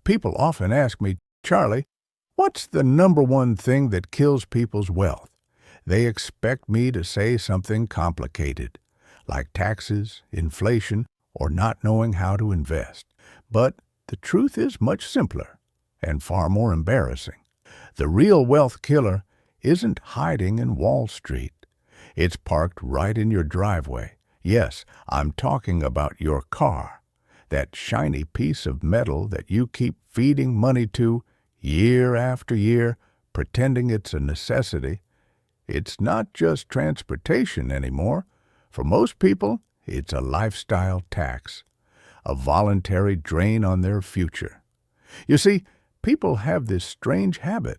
People often ask me, Charlie, what's the number one thing that kills people's wealth? They expect me to say something complicated, like taxes, inflation, or not knowing how to invest. But the truth is much simpler and far more embarrassing. The real wealth killer isn't hiding in Wall Street. It's parked right in your driveway. Yes, I'm talking about your car, that shiny piece of metal that you keep feeding money to year after year, pretending it's a necessity. It's not just transportation anymore. For most people, it's a lifestyle tax, a voluntary drain on their future. You see, people have this strange habit.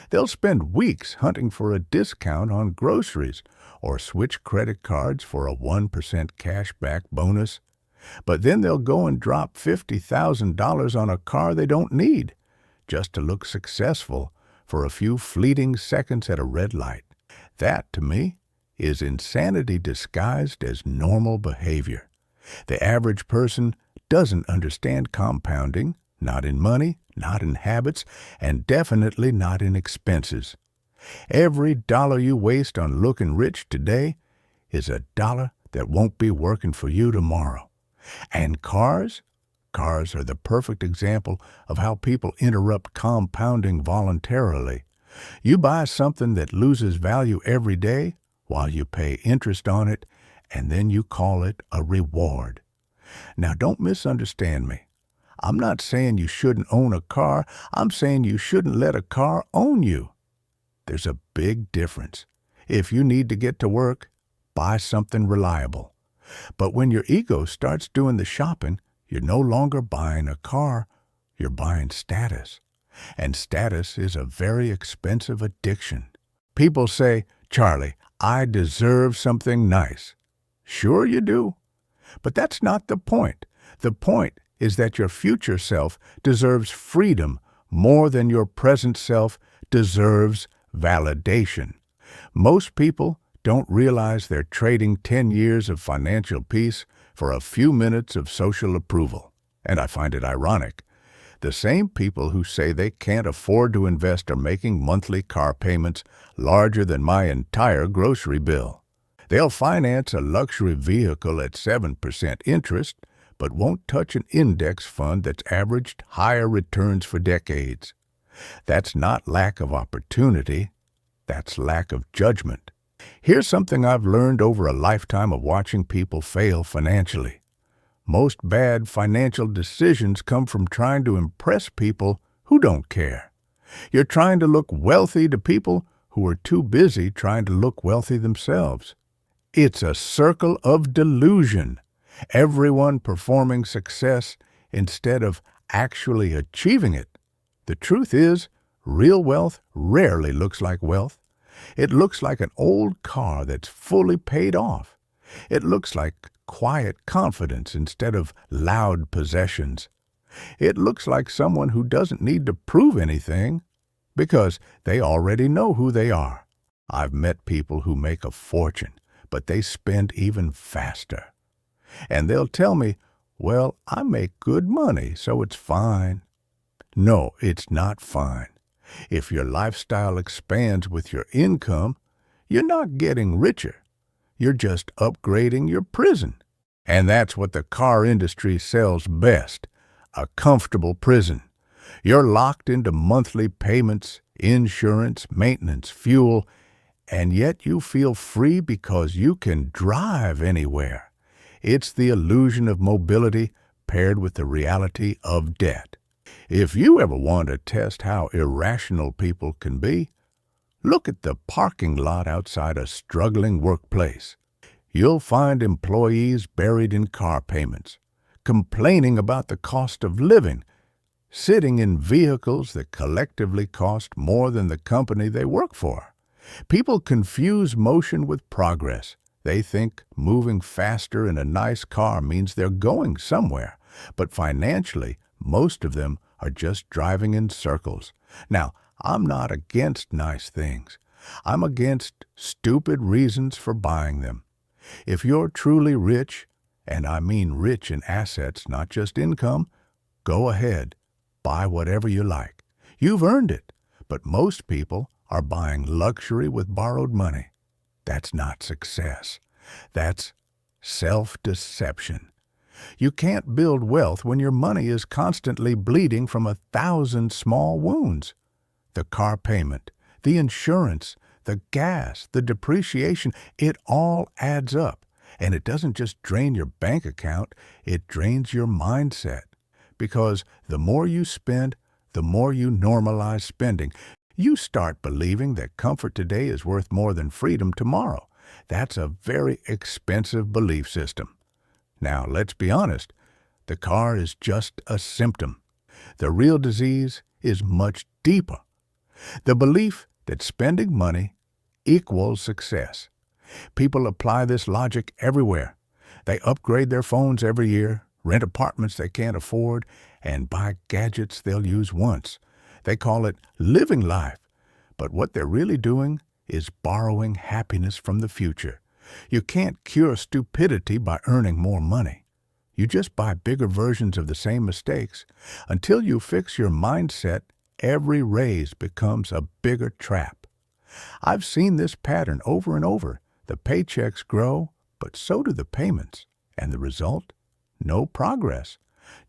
They'll spend weeks hunting for a discount on groceries or switch credit cards for a 1% cashback bonus. But then they'll go and drop $50,000 on a car they don't need, just to look successful for a few fleeting seconds at a red light. That, to me, is insanity disguised as normal behavior. The average person doesn't understand compounding, not in money, not in habits, and definitely not in expenses. Every dollar you waste on looking rich today is a dollar that won't be working for you tomorrow. And cars? Cars are the perfect example of how people interrupt compounding voluntarily. You buy something that loses value every day while you pay interest on it, and then you call it a reward. Now, don't misunderstand me. I'm not saying you shouldn't own a car. I'm saying you shouldn't let a car own you. There's a big difference. If you need to get to work, buy something reliable. But when your ego starts doing the shopping, you're no longer buying a car, you're buying status. And status is a very expensive addiction. People say, Charlie, I deserve something nice. Sure you do. But that's not the point. The point is that your future self deserves freedom more than your present self deserves validation. Most people don't realize they're trading 10 years of financial peace for a few minutes of social approval. And I find it ironic. The same people who say they can't afford to invest are making monthly car payments larger than my entire grocery bill. They'll finance a luxury vehicle at 7% interest, but won't touch an index fund that's averaged higher returns for decades. That's not lack of opportunity, that's lack of judgment. Here's something I've learned over a lifetime of watching people fail financially. Most bad financial decisions come from trying to impress people who don't care. You're trying to look wealthy to people who are too busy trying to look wealthy themselves. It's a circle of delusion. Everyone performing success instead of actually achieving it. The truth is, real wealth rarely looks like wealth. It looks like an old car that's fully paid off. It looks like quiet confidence instead of loud possessions. It looks like someone who doesn't need to prove anything because they already know who they are. I've met people who make a fortune, but they spend even faster. And they'll tell me, well, I make good money, so it's fine. No, it's not fine. If your lifestyle expands with your income, you're not getting richer. You're just upgrading your prison. And that's what the car industry sells best, a comfortable prison. You're locked into monthly payments, insurance, maintenance, fuel, and yet you feel free because you can drive anywhere. It's the illusion of mobility paired with the reality of debt. If you ever want to test how irrational people can be, look at the parking lot outside a struggling workplace. You'll find employees buried in car payments, complaining about the cost of living, sitting in vehicles that collectively cost more than the company they work for. People confuse motion with progress. They think moving faster in a nice car means they're going somewhere, but financially, most of them are just driving in circles. Now, I'm not against nice things. I'm against stupid reasons for buying them. If you're truly rich, and I mean rich in assets, not just income, go ahead. buy whatever you like. You've earned it. But most people are buying luxury with borrowed money. That's not success. That's self-deception. You can't build wealth when your money is constantly bleeding from 1,000 small wounds. The car payment, the insurance, the gas, the depreciation, it all adds up. And it doesn't just drain your bank account, it drains your mindset. Because the more you spend, the more you normalize spending. You start believing that comfort today is worth more than freedom tomorrow. That's a very expensive belief system. Now, let's be honest, the car is just a symptom. The real disease is much deeper. The belief that spending money equals success. People apply this logic everywhere. They upgrade their phones every year, rent apartments they can't afford, and buy gadgets they'll use once. They call it living life. But what they're really doing is borrowing happiness from the future. You can't cure stupidity by earning more money. You just buy bigger versions of the same mistakes. Until you fix your mindset, every raise becomes a bigger trap. I've seen this pattern over and over. The paychecks grow, but so do the payments. And the result? No progress.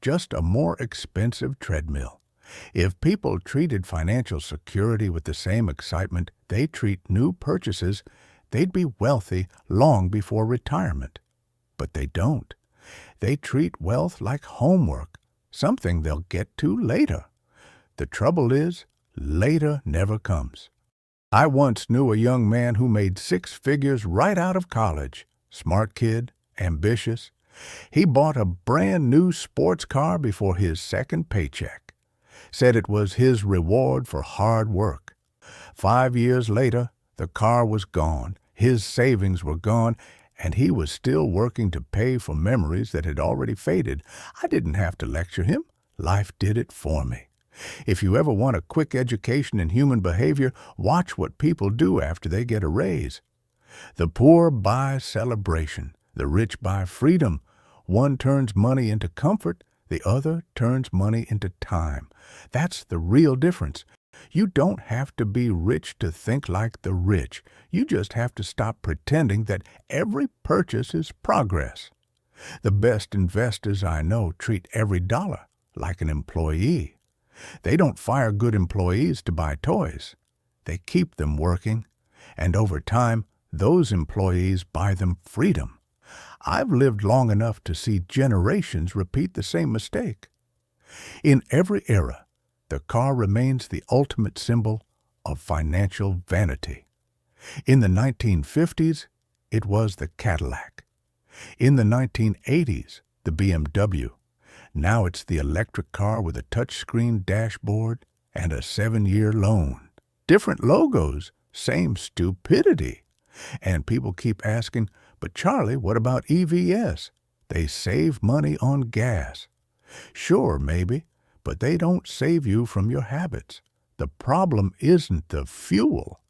Just a more expensive treadmill. If people treated financial security with the same excitement they treat new purchases, they'd be wealthy long before retirement. But they don't. They treat wealth like homework, something they'll get to later. The trouble is, later never comes. I once knew a young man who made 6 figures right out of college. Smart kid, ambitious. He bought a brand new sports car before his second paycheck. Said it was his reward for hard work. 5 years later, the car was gone, his savings were gone, and he was still working to pay for memories that had already faded. I didn't have to lecture him. Life did it for me. If you ever want a quick education in human behavior, watch what people do after they get a raise. The poor buy celebration, the rich buy freedom. One turns money into comfort, the other turns money into time. That's the real difference. You don't have to be rich to think like the rich. You just have to stop pretending that every purchase is progress. The best investors I know treat every dollar like an employee. They don't fire good employees to buy toys. They keep them working, and over time, those employees buy them freedom. I've lived long enough to see generations repeat the same mistake. In every era, the car remains the ultimate symbol of financial vanity. In the 1950s, it was the Cadillac. In the 1980s, the BMW. Now it's the electric car with a touchscreen dashboard and a 7-year loan. Different logos, same stupidity. And people keep asking, but Charlie, what about EVs? They save money on gas. Sure, maybe, but they don't save you from your habits. The problem isn't the fuel.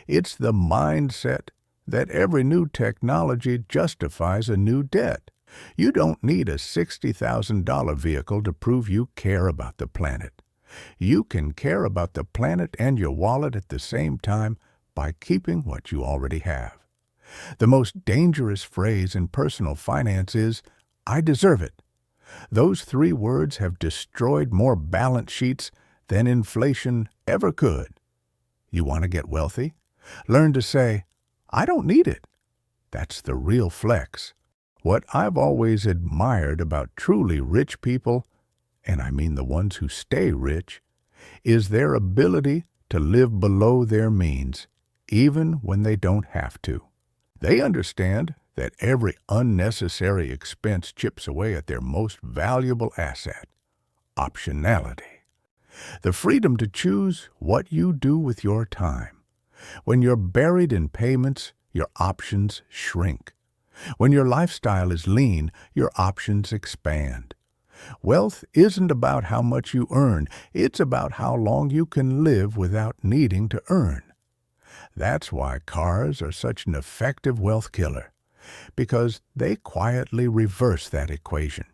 It's the mindset that every new technology justifies a new debt. You don't need a $60,000 vehicle to prove you care about the planet. You can care about the planet and your wallet at the same time by keeping what you already have. The most dangerous phrase in personal finance is, "I deserve it." Those 3 words have destroyed more balance sheets than inflation ever could. You want to get wealthy? Learn to say, "I don't need it." That's the real flex. What I've always admired about truly rich people, and I mean the ones who stay rich, is their ability to live below their means, even when they don't have to. They understand that every unnecessary expense chips away at their most valuable asset, optionality. The freedom to choose what you do with your time. When you're buried in payments, your options shrink. When your lifestyle is lean, your options expand. Wealth isn't about how much you earn, it's about how long you can live without needing to earn. That's why cars are such an effective wealth killer, because they quietly reverse that equation.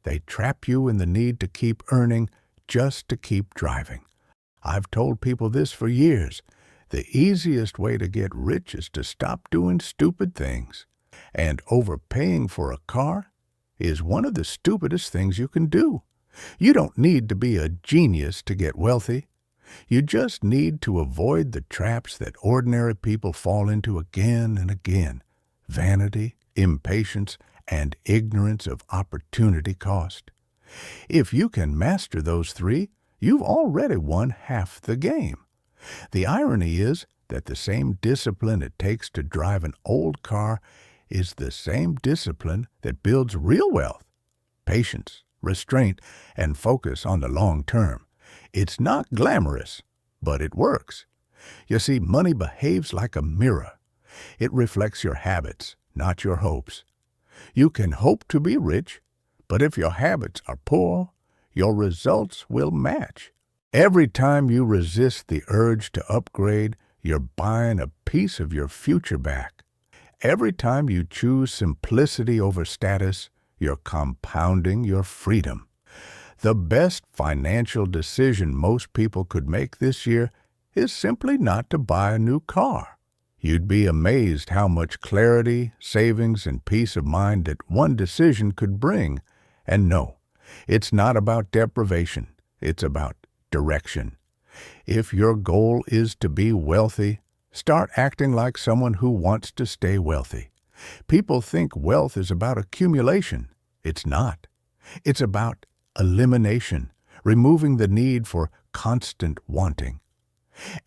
They trap you in the need to keep earning just to keep driving. I've told people this for years. The easiest way to get rich is to stop doing stupid things. And overpaying for a car is one of the stupidest things you can do. You don't need to be a genius to get wealthy. You just need to avoid the traps that ordinary people fall into again and again: vanity, impatience, and ignorance of opportunity cost. If you can master those three, you've already won half the game. The irony is that the same discipline it takes to drive an old car is the same discipline that builds real wealth: patience, restraint, and focus on the long term. It's not glamorous, but it works. You see, money behaves like a mirror. It reflects your habits, not your hopes. You can hope to be rich, but if your habits are poor, your results will match. Every time you resist the urge to upgrade, you're buying a piece of your future back. Every time you choose simplicity over status, you're compounding your freedom. The best financial decision most people could make this year is simply not to buy a new car. You'd be amazed how much clarity, savings, and peace of mind that one decision could bring. And no, it's not about deprivation. It's about direction. If your goal is to be wealthy, start acting like someone who wants to stay wealthy. People think wealth is about accumulation. It's not. It's about elimination, removing the need for constant wanting.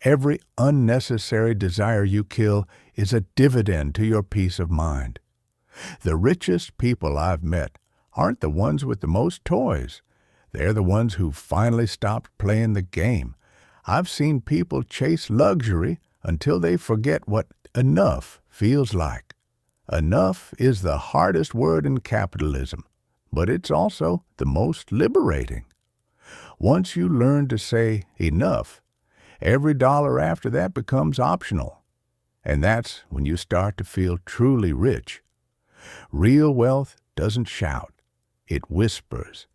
Every unnecessary desire you kill is a dividend to your peace of mind. The richest people I've met aren't the ones with the most toys. They're the ones who finally stopped playing the game. I've seen people chase luxury until they forget what enough feels like. Enough is the hardest word in capitalism, but it's also the most liberating. Once you learn to say enough, every dollar after that becomes optional. And that's when you start to feel truly rich. Real wealth doesn't shout. It whispers.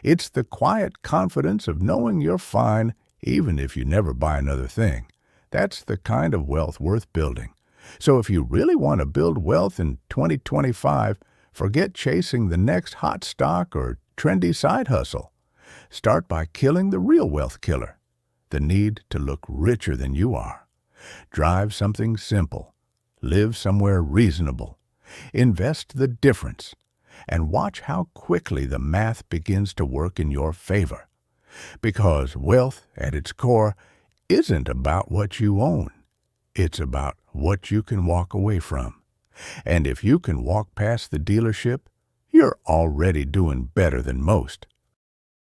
It's the quiet confidence of knowing you're fine even if you never buy another thing. That's the kind of wealth worth building. So if you really want to build wealth in 2025, forget chasing the next hot stock or trendy side hustle. Start by killing the real wealth killer, the need to look richer than you are. Drive something simple. Live somewhere reasonable. Invest the difference. And watch how quickly the math begins to work in your favor. Because wealth, at its core, isn't about what you own. It's about what you can walk away from. And if you can walk past the dealership, you're already doing better than most.